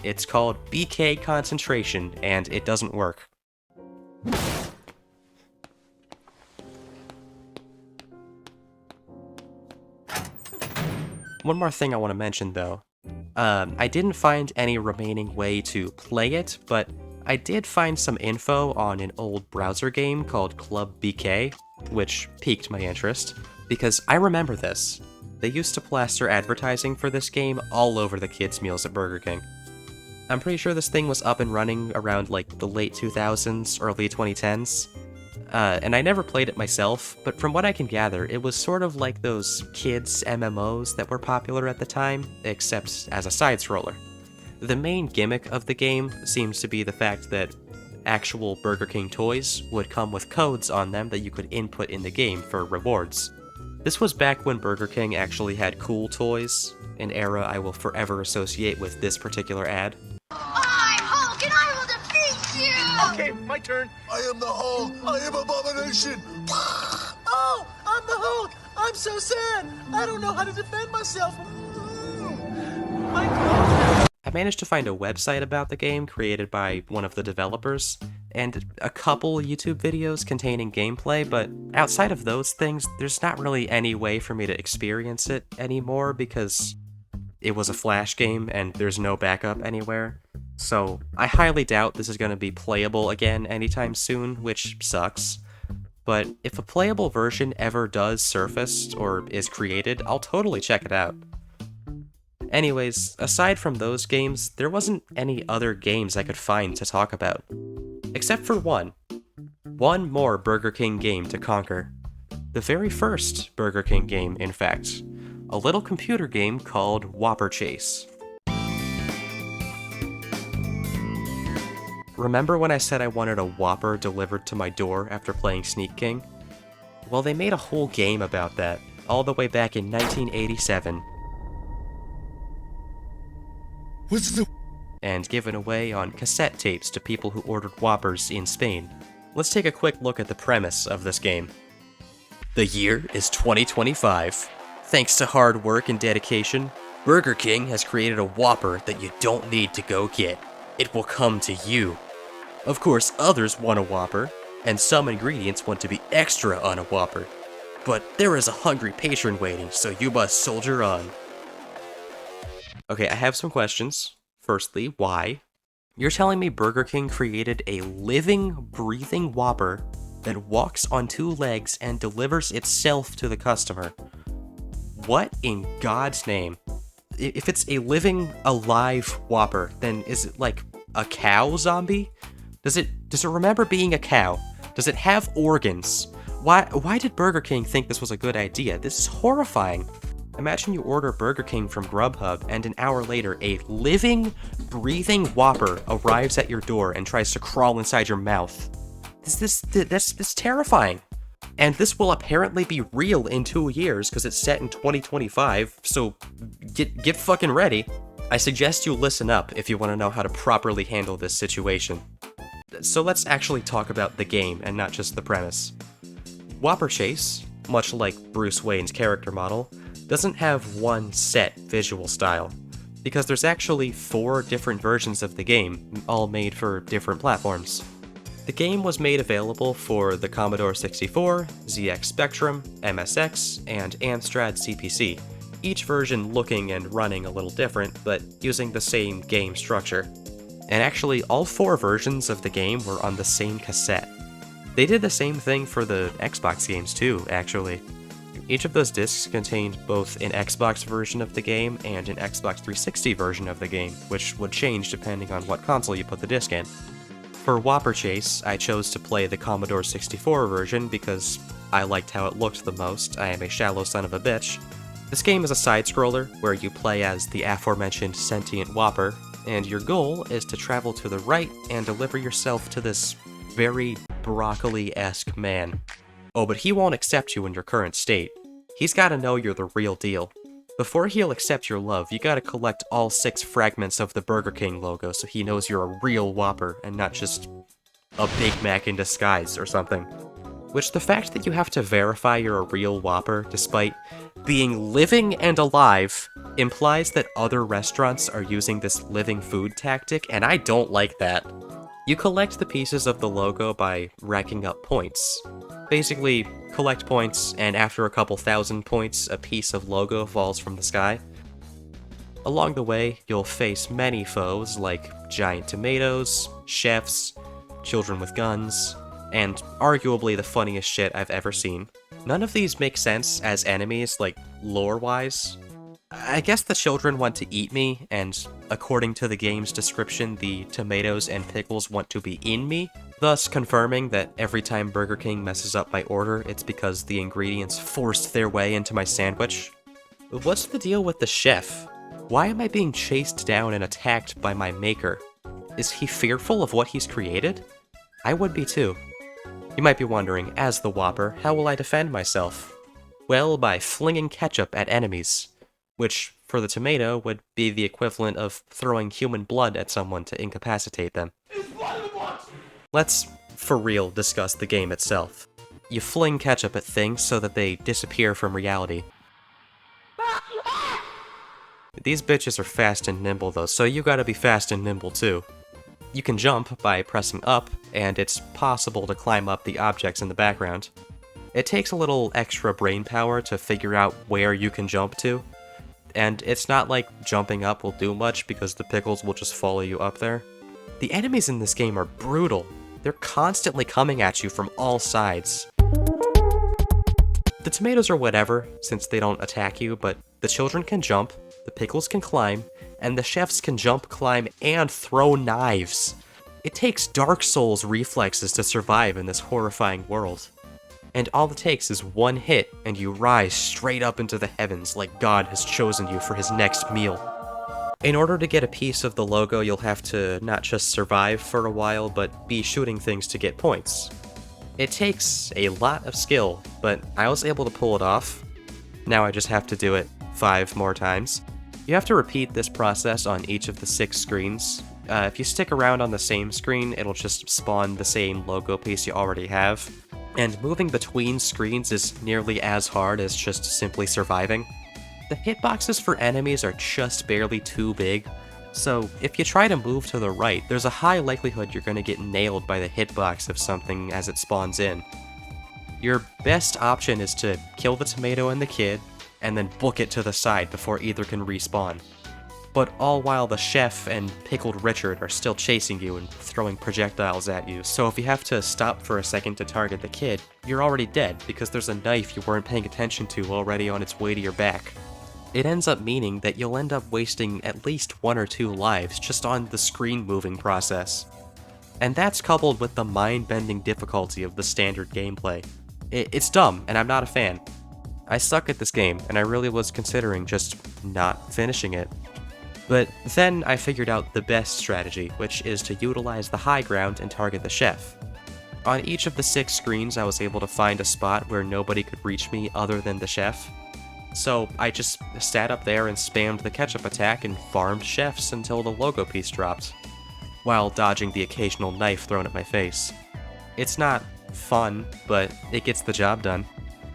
It's called BK Concentration, and it doesn't work. One more thing I want to mention, though. I didn't find any remaining way to play it, but I did find some info on an old browser game called Club BK, which piqued my interest, because I remember this. They used to plaster advertising for this game all over the kids' meals at Burger King. I'm pretty sure this thing was up and running around like the late 2000s, early 2010s. And I never played it myself, but from what I can gather, it was sort of like those kids' MMOs that were popular at the time, except as a side-scroller. The main gimmick of the game seems to be the fact that actual Burger King toys would come with codes on them that you could input in the game for rewards. This was back when Burger King actually had cool toys, an era I will forever associate with this particular ad. I'm Hulk and I will defeat you! Okay, my turn. I am the Hulk. I am Abomination. Oh, I'm the Hulk. I'm so sad. I don't know how to defend myself. My God. I managed to find a website about the game created by one of the developers, and a couple YouTube videos containing gameplay, but outside of those things, there's not really any way for me to experience it anymore because it was a Flash game and there's no backup anywhere. So I highly doubt this is going to be playable again anytime soon, which sucks. But if a playable version ever does surface or is created, I'll totally check it out. Anyways, aside from those games, there wasn't any other games I could find to talk about. Except for one. One more Burger King game to conquer. The very first Burger King game, in fact. A little computer game called Whopper Chase. Remember when I said I wanted a Whopper delivered to my door after playing Sneak King? Well, they made a whole game about that, all the way back in 1987. What's the... And given away on cassette tapes to people who ordered Whoppers in Spain. Let's take a quick look at the premise of this game. The year is 2025. Thanks to hard work and dedication, Burger King has created a Whopper that you don't need to go get. It will come to you. Of course, others want a Whopper, and some ingredients want to be extra on a Whopper. But there is a hungry patron waiting, so you must soldier on. Okay, I have some questions. Firstly, why? You're telling me Burger King created a living, breathing Whopper that walks on two legs and delivers itself to the customer. What in God's name? If it's a living, alive Whopper, then is it like a cow zombie? Does it remember being a cow? Does it have organs? Why did Burger King think this was a good idea? This is horrifying. Imagine you order Burger King from Grubhub, and an hour later, a living, breathing Whopper arrives at your door and tries to crawl inside your mouth. That's terrifying. And this will apparently be real in 2 years, because it's set in 2025, so get fucking ready. I suggest you listen up if you want to know how to properly handle this situation. So let's actually talk about the game, and not just the premise. Whopper Chase, much like Bruce Wayne's character model, doesn't have one set visual style, because there's actually 4 different versions of the game, all made for different platforms. The game was made available for the Commodore 64, ZX Spectrum, MSX, and Amstrad CPC, each version looking and running a little different, but using the same game structure. And actually, all 4 versions of the game were on the same cassette. They did the same thing for the Xbox games too, actually. Each of those discs contained both an Xbox version of the game and an Xbox 360 version of the game, which would change depending on what console you put the disc in. For Whopper Chase, I chose to play the Commodore 64 version because I liked how it looked the most. I am a shallow son of a bitch. This game is a side-scroller where you play as the aforementioned sentient Whopper, and your goal is to travel to the right and deliver yourself to this very broccoli-esque man. Oh, but he won't accept you in your current state. He's gotta know you're the real deal. Before he'll accept your love, you gotta collect all 6 fragments of the Burger King logo so he knows you're a real Whopper and not just a Big Mac in disguise or something. Which the fact that you have to verify you're a real Whopper despite being living and alive implies that other restaurants are using this living food tactic, and I don't like that. You collect the pieces of the logo by racking up points. Basically, collect points, and after a couple thousand points, a piece of logo falls from the sky. Along the way, you'll face many foes like giant tomatoes, chefs, children with guns, and arguably the funniest shit I've ever seen. None of these make sense as enemies, like, lore-wise. I guess the children want to eat me, and according to the game's description, the tomatoes and pickles want to be in me, thus confirming that every time Burger King messes up my order, it's because the ingredients forced their way into my sandwich. What's the deal with the chef? Why am I being chased down and attacked by my maker? Is he fearful of what he's created? I would be too. You might be wondering, as the Whopper, how will I defend myself? Well, by flinging ketchup at enemies, which, for the tomato, would be the equivalent of throwing human blood at someone to incapacitate them. Let's, for real, discuss the game itself. You fling ketchup at things so that they disappear from reality. These bitches are fast and nimble though, so you gotta be fast and nimble too. You can jump by pressing up, and it's possible to climb up the objects in the background. It takes a little extra brain power to figure out where you can jump to, and it's not like jumping up will do much because the pickles will just follow you up there. The enemies in this game are brutal. They're constantly coming at you from all sides. The tomatoes are whatever, since they don't attack you, but the children can jump, the pickles can climb, and the chefs can jump, climb, and throw knives. It takes Dark Souls reflexes to survive in this horrifying world. And all it takes is one hit, and you rise straight up into the heavens like God has chosen you for his next meal. In order to get a piece of the logo, you'll have to not just survive for a while, but be shooting things to get points. It takes a lot of skill, but I was able to pull it off. Now I just have to do it 5 more times. You have to repeat this process on each of the 6 screens. If you stick around on the same screen, it'll just spawn the same logo piece you already have. And moving between screens is nearly as hard as just simply surviving. The hitboxes for enemies are just barely too big, so if you try to move to the right, there's a high likelihood you're going to get nailed by the hitbox of something as it spawns in. Your best option is to kill the tomato and the kid, and then book it to the side before either can respawn. But all while the chef and Pickled Richard are still chasing you and throwing projectiles at you, so if you have to stop for a second to target the kid, you're already dead because there's a knife you weren't paying attention to already on its way to your back. It ends up meaning that you'll end up wasting at least 1 or 2 lives just on the screen moving process. And that's coupled with the mind-bending difficulty of the standard gameplay. It's dumb, and I'm not a fan. I suck at this game, and I really was considering just not finishing it. But then I figured out the best strategy, which is to utilize the high ground and target the chef. On each of the 6 screens, I was able to find a spot where nobody could reach me other than the chef. So I just sat up there and spammed the ketchup attack and farmed chefs until the logo piece dropped, while dodging the occasional knife thrown at my face. It's not fun, but it gets the job done.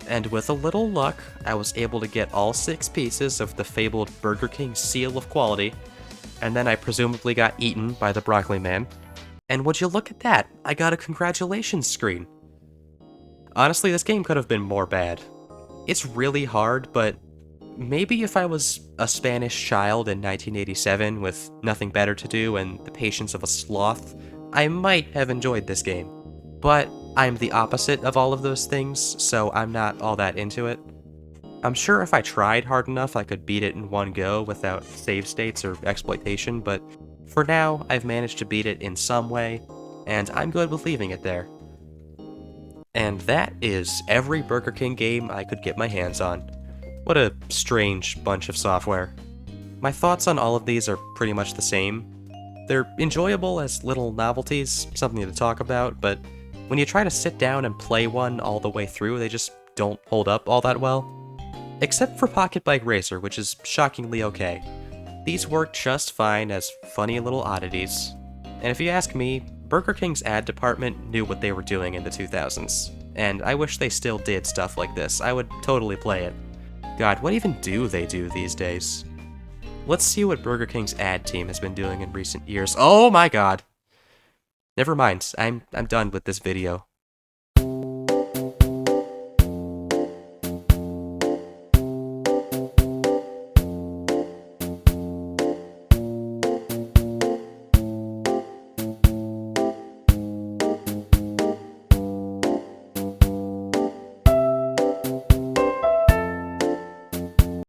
And with a little luck, I was able to get all 6 pieces of the fabled Burger King seal of quality, and then I presumably got eaten by the broccoli man. And would you look at that, I got a congratulations screen. Honestly, this game could have been more bad. It's really hard, but maybe if I was a Spanish child in 1987 with nothing better to do and the patience of a sloth, I might have enjoyed this game. But I'm the opposite of all of those things, so I'm not all that into it. I'm sure if I tried hard enough, I could beat it in one go without save states or exploitation, but for now, I've managed to beat it in some way, and I'm good with leaving it there. And that is every Burger King game I could get my hands on. What a strange bunch of software. My thoughts on all of these are pretty much the same. They're enjoyable as little novelties, something to talk about, but when you try to sit down and play one all the way through, they just don't hold up all that well. Except for Pocketbike Racer, which is shockingly okay. These work just fine as funny little oddities. And if you ask me, Burger King's ad department knew what they were doing in the 2000s, and I wish they still did stuff like this. I would totally play it. God, what even do they do these days? Let's see what Burger King's ad team has been doing in recent years. Oh my god! Never mind, I'm done with this video.